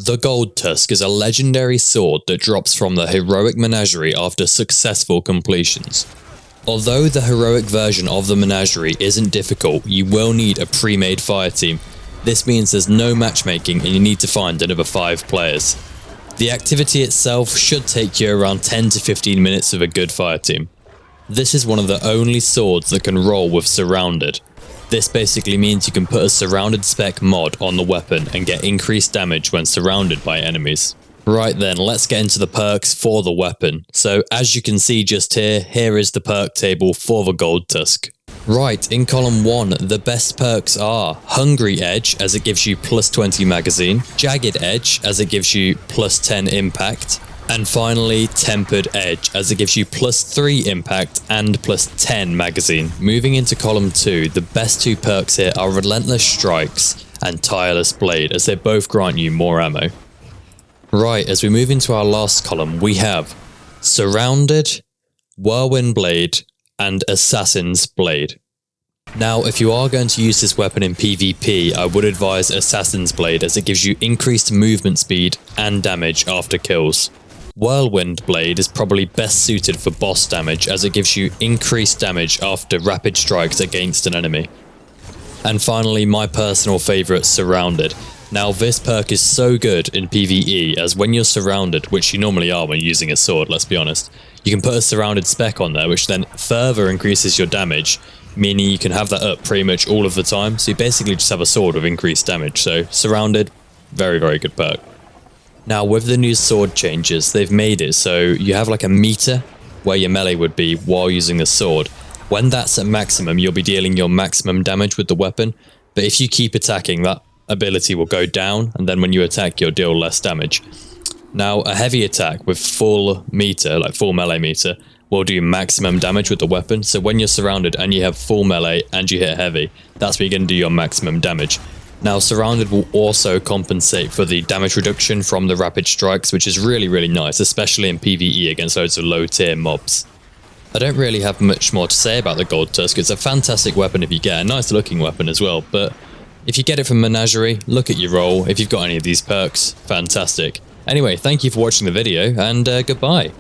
The Gold Tusk is a legendary sword that drops from the Heroic Menagerie after successful completions. Although the heroic version of the Menagerie isn't difficult, you will need a pre-made fire team. This means there's no matchmaking and you need to find another 5 players. The activity itself should take you around 10 to 15 minutes with a good fire team. This is one of the only swords that can roll with Surrounded. This basically means you can put a surrounded spec mod on the weapon and get increased damage when surrounded by enemies. Right then, let's get into the perks for the weapon. So as you can see just here is the perk table for the Gold Tusk. Right, in column 1, the best perks are Hungry Edge, as it gives you plus 20 magazine, Jagged Edge, as it gives you plus 10 impact, and finally Tempered Edge, as it gives you plus 3 impact and plus 10 magazine. Moving into column 2, the best 2 perks here are Relentless Strikes and Tireless Blade, as they both grant you more ammo. Right, as we move into our last column, we have Surrounded, Whirlwind Blade, and Assassin's Blade. Now, if you are going to use this weapon in PvP, I would advise Assassin's Blade, as it gives you increased movement speed and damage after kills. Whirlwind Blade is probably best suited for boss damage, as it gives you increased damage after rapid strikes against an enemy. And finally, my personal favourite, Surrounded. Now, this perk is so good in PvE, as when you're surrounded, which you normally are when using a sword, let's be honest, you can put a surrounded spec on there, which then further increases your damage, meaning you can have that up pretty much all of the time, so you basically just have a sword with increased damage. So surrounded, very, very good perk. Now, with the new sword changes, they've made it so you have like a meter where your melee would be while using the sword. When that's at maximum, you'll be dealing your maximum damage with the weapon, but if you keep attacking, that ability will go down, and then when you attack, you'll deal less damage. Now, a heavy attack with full meter, like full melee meter, will do maximum damage with the weapon, so when you're surrounded and you have full melee and you hit heavy, that's where you're going to do your maximum damage. Now, surrounded will also compensate for the damage reduction from the rapid strikes, which is really, really nice, especially in PvE against loads of low tier mobs. I don't really have much more to say about the Gold Tusk. It's a fantastic weapon if you get a nice looking weapon as well, but if you get it from Menagerie, look at your roll. If you've got any of these perks, fantastic. Anyway, thank you for watching the video, and goodbye.